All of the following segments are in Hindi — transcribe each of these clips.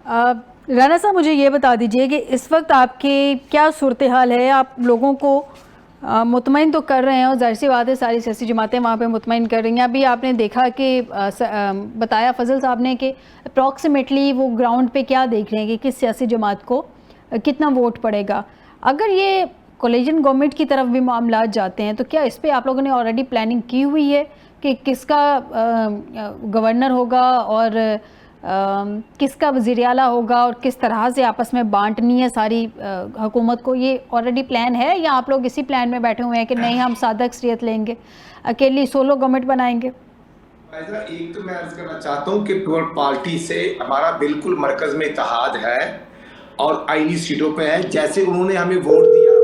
अ, राना साहब, मुझे ये बता दीजिए कि इस वक्त आपकी क्या सूरत हाल है। आप लोगों को मुतमईन तो कर रहे हैं और ज़ाहिर सी बात है सारी सियासी जमातें वहाँ पे मुतमईन कर रही हैं। अभी आपने देखा कि बताया फजल साहब ने कि अप्रॉक्सीमेटली वो ग्राउंड पे क्या देख रहे हैं कि किस सियासी जमात को कितना वोट पड़ेगा। अगर ये कोलिशन गवर्नमेंट की तरफ भी मामला जाते हैं तो क्या इस पर आप लोगों ने ऑलरेडी प्लानिंग की हुई है कि किसका गवर्नर होगा और किसका वज़ीर आला होगा और किस तरह से आपस में बांटनी है सारी हुकूमत को? ये ऑलरेडी प्लान है या आप लोग इसी प्लान में बैठे हुए हैं कि नहीं हम सादा अक्सरियत लेंगे, अकेली सोलो गवर्नमेंट बनाएंगे? एक तो मैं अर्ज करना चाहता हूँ कि पीपल पार्टी से हमारा बिल्कुल मरकज में इत्तेहाद है और आईनी सीटों पे है। जैसे उन्होंने हमें वोट दिया,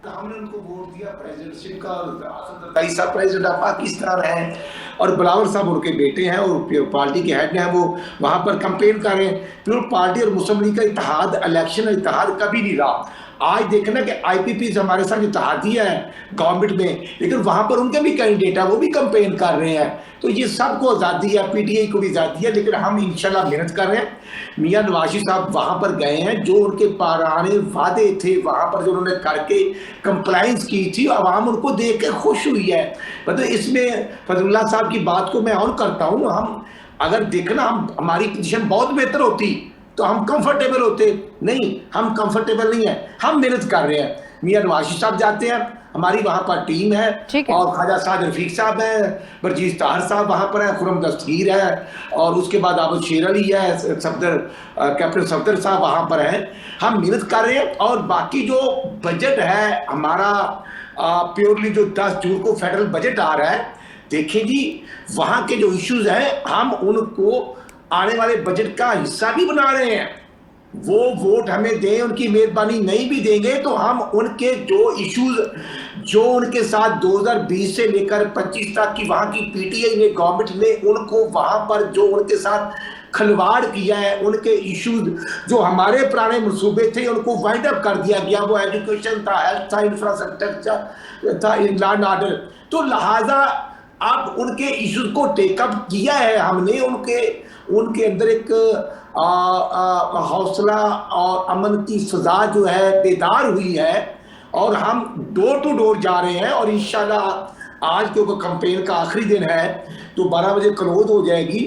हमने उनको वोट दिया प्रेसिडेंटशिप का, और साहब प्रेसिडेंट ऑफ पाकिस्तान है और बिलावल साहब उनके बेटे हैं और पार्टी के हेड हैं, वो वहां पर कंपेन कर रहे हैं। पीपल पार्टी और मुस्लिम लीग का इत्तेहाद, इलेक्शन इत्तेहाद कभी नहीं रहा। आज देखना कि आईपीपी हमारे साथ इत्तेहादिया है गवर्नमेंट में, लेकिन वहां पर उनके भी कैंडिडेट है, वो भी कंपेन कर रहे हैं। तो ये सबको आज़ादी है, पीटीआई को भी आज़ादी है, लेकिन हम इंशाल्लाह मेहनत कर रहे हैं। मियां नवाज साहब वहां पर गए हैं, जो उनके पुराने वादे थे वहां पर जो उन्होंने करके कंप्लाइंस की थी, आवाम उनको देख के खुश हुई है। मतलब इसमें फजलुल्लाह साहब की बात को मैं ऑन करता हूँ। हम अगर देखना हमारी पोजीशन बहुत बेहतर होती तो हम कंफर्टेबल होते, नहीं हम कंफर्टेबल नहीं है, हम मेहनत कर रहे हैं। मियां नवाज साहब जाते हैं, हमारी वहां पर टीम है और ख्वाजा साद रफीक साहब है, बरजीज ताहर साहब वहां पर है, खुरम दस्तगीर है और उसके बाद आबद शेर अली है, सफदर कैप्टन सफदर साहब वहां पर हैं। हम मेहनत कर रहे हैं और बाकी जो बजट है हमारा प्योरली जो 10 जून को फेडरल बजट आ रहा है, देखिए जी वहां के जो इश्यूज हैं हम उनको आने वाले बजट का हिस्सा भी बना रहे हैं। वो वोट हमें दें, उनकी मेहरबानी नहीं भी देंगे तो हम उनके जो इश्यूज जो उनके साथ 2020 से लेकर 25 तक की वहां की पीटीआई ने गवर्नमेंट ने उनको वहां पर जो उनके साथ खिलवाड़ किया है, उनके इश्यूज जो हमारे पुराने मंसूबे थे उनको वाइंड अप कर दिया गया। वो एजुकेशन था, हेल्थ था, इंफ्रास्ट्रक्चर था, लॉ एंड ऑर्डर। तो लिहाजा अब उनके इश्यूज को टेकअप किया है हमने, उनके अंदर एक हौसला और अमन की फिजा जो है बेदार हुई है और हम डोर टू डोर जा रहे हैं। और इंशाल्लाह आज क्योंकि कैंपेन का आखिरी दिन है तो 12 बजे क्लोज हो जाएगी।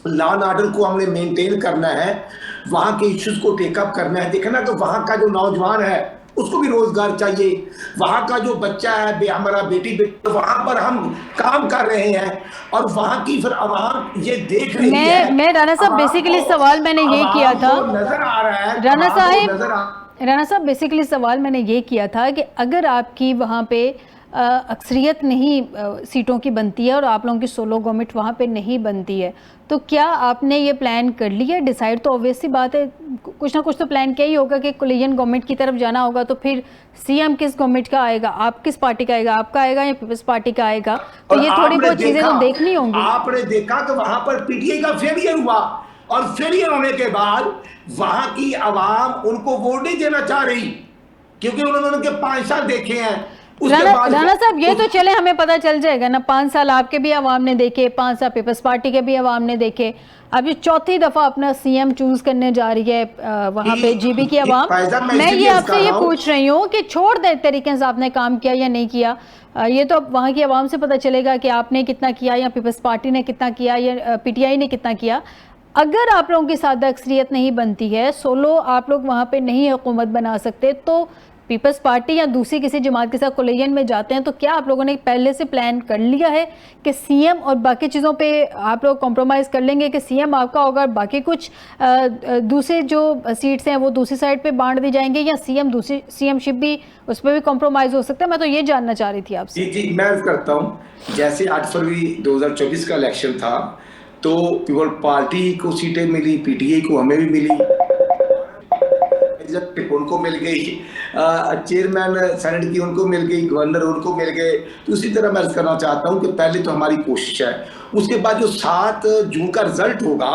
लॉ एंड ऑर्डर को हमने मेंटेन करना है, वहां के इश्यूज को टेकअप करना है। देखना तो वहां का जो नौजवान है उसको भी रोजगार चाहिए, वहां का जो बच्चा है हमारा बेटी वहां पर हम काम कर रहे हैं और वहां की फिर आवाम ये देख रही है। मैं राना साहब बेसिकली सवाल मैंने ये किया था, नजर आ रहा है राना साहब बेसिकली सवाल मैंने ये किया था कि अगर आपकी वहाँ पे अक्सरियत नहीं सीटों की बनती है और आप लोगों की सोलो गवर्नमेंट वहाँ पे नहीं बनती है तो क्या आपने ये प्लान कर लिया डिसाइड? तो ऑब्वियस सी बात है कुछ ना कुछ तो प्लान क्या ही होगा कि कोलिशन गवर्नमेंट की तरफ जाना होगा। तो फिर सीएम किस गवर्नमेंट का आएगा, आप किस पार्टी का आएगा, आपका आएगा या पीपल्स पार्टी का आएगा? तो ये थोड़ी बहुत चीजें तो देखनी होंगी। आपने देखा कि वहां पर पीटीआई का फेलियर हुआ और फेलियर होने के बाद वहां की आवाम उनको वोट नहीं देना चाह रही क्योंकि उन्होंने उनके 5 साल देखे हैं। राना साहब ये तो चले हमें पता चल जाएगा ना, 5 साल आपके भी आवाम ने देखे, 5 साल पीपल्स पार्टी के भी आवाम ने देखे। अब ये चौथी दफा अपना सीएम चूज करने जा रही है वहां पे जीबी की आवाम। मैं ये आपसे ये पूछ रही हूँ कि छोड़ दे तरीके से आपने काम किया या नहीं किया, ये तो वहाँ की आवाम से पता चलेगा कि आपने कितना किया या पीपल्स पार्टी ने कितना किया या पीटीआई ने कितना किया। अगर आप लोगों की सादा अक्सरियत नहीं बनती है, सोलो आप लोग वहाँ पे नहीं हुकूमत बना सकते, तो पीपल्स पार्टी या दूसरी किसी जमात के साथ कोलिशन में जाते हैं, तो क्या आप लोगों ने पहले से प्लान कर लिया है कि सीएम और बाकी चीज़ों पे आप लोग कॉम्प्रोमाइज़ कर लेंगे कि सीएम आपका होगा, बाकी कुछ दूसरे जो सीट्स हैं वो दूसरी साइड पे बांट दी जाएंगे, या सीएम दूसरी सीएमशिप भी उस पर भी कॉम्प्रोमाइज़ हो सकता है? मैं तो ये जानना चाह रही थी आपसे। जी मैं करता हूँ, जैसे 8 फरवरी 2024 का इलेक्शन था तो पीपल पार्टी को सीटें मिली, पीटीआई को हमें भी मिली, उनको मिल गई, चेयरमैन सेनेट की उनको मिल गई, गवर्नर उनको मिल गए। तो उसी तरह मैं करना चाहता हूं कि पहले तो हमारी कोशिश है, उसके बाद जो 7 जून का रिजल्ट होगा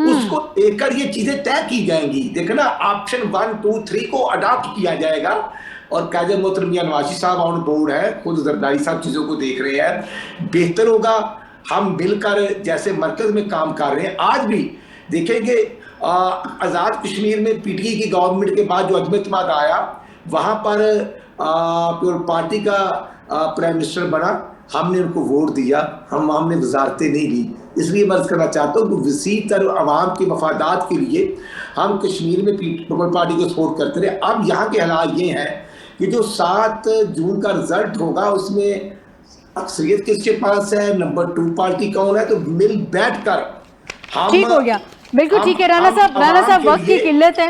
उसको लेकर ये चीजें तय की जाएंगी। देखना ऑप्शन 1, 2, 3 को अडॉप्ट किया जाएगा और कायदे मोहतरम मियां नवाज साहब ऑन बोर्ड है, खुद जरदारी साहब चीजों को देख रहे हैं। बेहतर होगा हम मिलकर जैसे मरकज में काम कर रहे हैं। आज भी देखेंगे आज़ाद कश्मीर में पीटीआई की गवर्नमेंट के बाद जो अजम इत्तेमाद आया, वहाँ पर पीपल पार्टी का प्राइम मिनिस्टर बना, हमने उनको वोट दिया, हमने वजारतें नहीं दी। इसलिए मैं अर्ज करना चाहता हूँ कि वसी तर अवाम के मफादात के लिए हम कश्मीर में पीपल पार्टी को सपोर्ट करते रहे। अब यहाँ के हालात ये हैं कि जो 7 जून का रिजल्ट होगा उसमें अक्सरियत किसके पास है, नंबर 2 पार्टी कौन है, तो मिल बैठ कर हम ठीक हो गया, बिल्कुल ठीक है। राणा साहब वक्त की किल्लत है,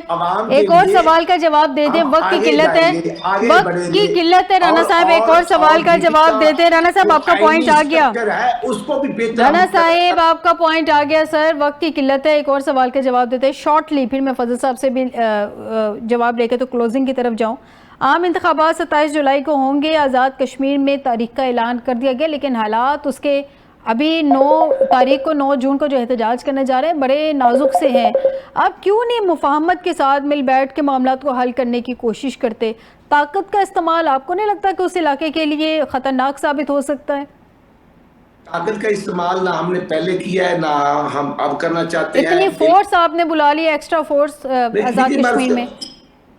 एक और सवाल का जवाब दे दें। वक्त की किल्लत है, वक्त की किल्लत है। राणा साहब एक और सवाल का जवाब दे दें। राणा साहब आपका पॉइंट आ गया, उसको भी राणा साहब आपका पॉइंट आ गया सर। वक्त की किल्लत है, एक और सवाल का जवाब देते हैं शॉर्टली, फिर मैं फजल साहब से भी जवाब लेके तो क्लोजिंग की तरफ जाऊँ। आम इंतखाबात 27 जुलाई को होंगे, आज़ाद कश्मीर में तारीख का ऐलान कर दिया गया, लेकिन हालात उसके अभी 9 तारीख को 9 जून को जो एहतजाज करने जा रहे हैं बड़े नाजुक से हैं। आप क्यों नहीं मुफाहमत के साथ मिल बैठ के मामलात को हल करने की कोशिश करते? ताकत का इस्तेमाल आपको नहीं लगता कि उस इलाके के लिए ख़तरनाक साबित हो सकता है? ताकत का इस्तेमाल ना हमने पहले किया है, ना हम अब करना चाहते हैं। इतनी फोर्स आपने बुला लिया, एक्स्ट्रा फोर्स आज़ाद कश्मीर में।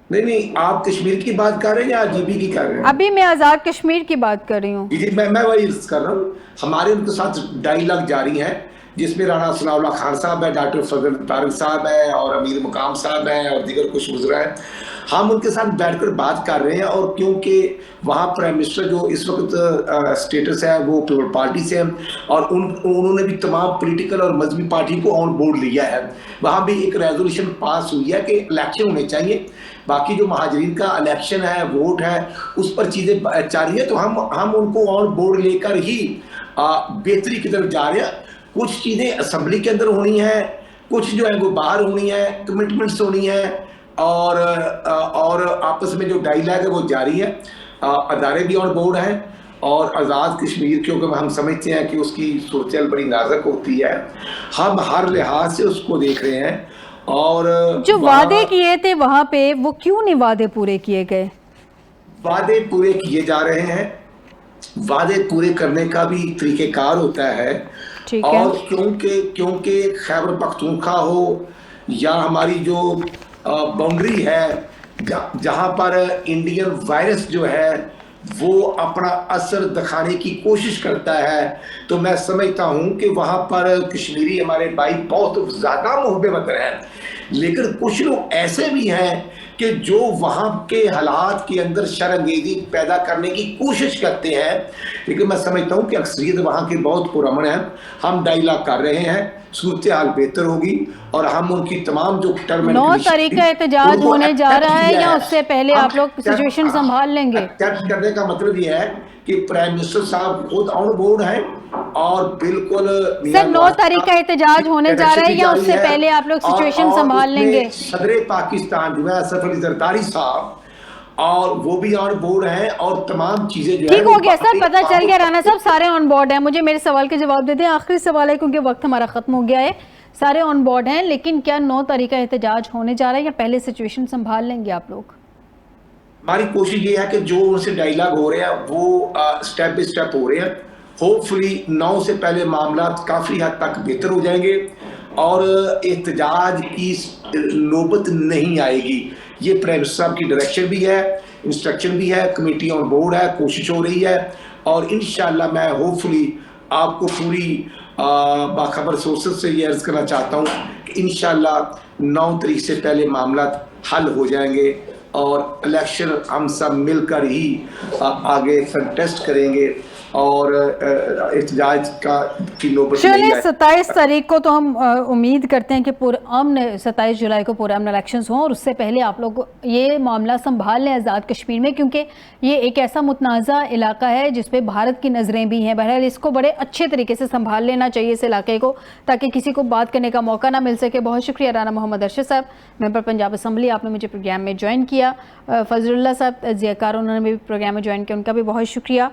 नहीं, आप कश्मीर की बात कर रहे हैं या जीबी की कर रहे हैं? अभी मैं आज़ाद कश्मीर की बात कर रही हूँ। जी, मैं वही कर रहा हूँ। हमारे उनके साथ डायलॉग जारी है, जिसमें राणा सनाउल्लाह खान साहब है, डॉक्टर फजल तारिक साहब है और अमीर मुकाम साहब हैं और दीगर कुछ गुजरा है। हम उनके साथ बैठकर बात कर रहे हैं, और क्योंकि वहाँ प्राइम मिनिस्टर जो इस वक्त स्टेटस है वो पीपल पार्टी से है, और उन्होंने भी तमाम पॉलिटिकल और मजहबी पार्टी को ऑन बोर्ड लिया है। वहाँ भी एक रेजोल्यूशन पास हुई है कि इलेक्शन होने चाहिए। बाकी जो महाजरीन का इलेक्शन है, वोट है, उस पर चीज़ें चल रही है, तो हम उनको ऑन बोर्ड लेकर ही बेहतरी की तरफ जा रहे हैं। कुछ चीज़ें असेंबली के अंदर होनी है, कुछ जो है वो बाहर होनी है, कमिटमेंट्स होनी है, और आपस में जो डायलॉग है वो जारी है। अदारे भी ऑन बोर्ड हैं, और आज़ाद कश्मीर क्योंकि हम समझते हैं कि उसकी सूरत बड़ी नाजुक होती है, हम हर लिहाज से उसको देख रहे हैं। और जो वादे किए थे वहां पे, वो क्यों नहीं वादे पूरे किए गए? वादे पूरे किए जा रहे हैं। वादे पूरे करने का भी तरीक़ेकार होता है, और क्योंकि खैबर पख्तूनख्वा हो या हमारी जो बाउंड्री है जहां पर इंडियन वायरस जो है वो अपना असर दिखाने की कोशिश करता है, तो मैं समझता हूं कि वहां पर कश्मीरी हमारे भाई बहुत ज़्यादा मुहब्बे वतन हैं। लेकिन कुछ लोग ऐसे भी हैं कि जो वहाँ के हालात के अंदर शर्मंदगी पैदा करने की कोशिश करते हैं। लेकिन मैं समझता हूँ कि अक्सरियत वहाँ के बहुत पुरअमन है। हम डायलॉग कर रहे हैं, सूरत हाल बेहतर होगी, और हम उनकी तमाम जो 9 तारीख का एहतजाज होने जा रहा है, या उससे पहले आप लोग सिचुएशन संभाल लेंगे? एक्सेप्ट करने का मतलब ये है कि प्राइम मिनिस्टर साहब खुद ऑन बोर्ड हैं, और बिल्कुल सर 9 तारीख का एहतजाज होने जा रहा है, या उससे पहले आप लोग सिचुएशन संभाल लेंगे? सदर पाकिस्तान जो है असफ अली जरदारी साहब, और वो भी ऑन बोर्ड हैं, और तमाम चीजें जो ठीक हो गया सर, पता चल गया। राणा साहब सारे ऑन बोर्ड हैं। मुझे मेरे सवाल के जवाब दे दें, आखिरी सवाल है क्योंकि वक्त हमारा खत्म हो गया है। सारे ऑन बोर्ड हैं, लेकिन क्या 9 तारीख का एहतजाज होने जा रहा है, या पहले सिचुएशन संभाल लेंगे आप लोग? हमारी कोशिश ये है कि जो उनसे डायलॉग हो रहे हैं वो स्टेप बाय स्टेप हो रहे हैं। होपफुली 9 से पहले मामला काफ़ी हद तक बेहतर हो जाएंगे, और एहतजाज की नौबत नहीं आएगी। ये प्राइम मिनिस्टर साहब की डायरेक्शन भी है, इंस्ट्रक्शन भी है, कमेटी ऑन बोर्ड है, कोशिश हो रही है, और इंशाल्लाह मैं होपफुली आपको पूरी बाखबर सोर्सेस से ये अर्ज करना चाहता हूँ कि इंशाल्लाह 9 तारीख से पहले मामला हल हो जाएंगे, और इलेक्शन हम सब मिलकर ही आगे कंटेस्ट करेंगे, और एहतजाज की नौबत नहीं चलिए आए। 27 तारीख को तो हम उम्मीद करते हैं कि पुरअमन 27 जुलाई को पुरअमन इलेक्शंस हों, और उससे पहले आप लोग ये मामला संभाल लें आज़ाद कश्मीर में, क्योंकि ये एक ऐसा मुतनाज़ा इलाका है जिस पे भारत की नज़रें भी हैं। बहरहाल इसको बड़े अच्छे तरीके से संभाल लेना चाहिए इस इलाके को, ताकि किसी को बात करने का मौका ना मिल सके। बहुत शुक्रिया राना मोहम्मद अरशद साहब, मेंबर पंजाब असम्बली, आपने मुझे प्रोग्राम में ज्वाइन किया। फजलुल्लाह साहब ज़ियाकार, उन्होंने भी प्रोग्राम में ज्वाइन किया, उनका भी बहुत शुक्रिया।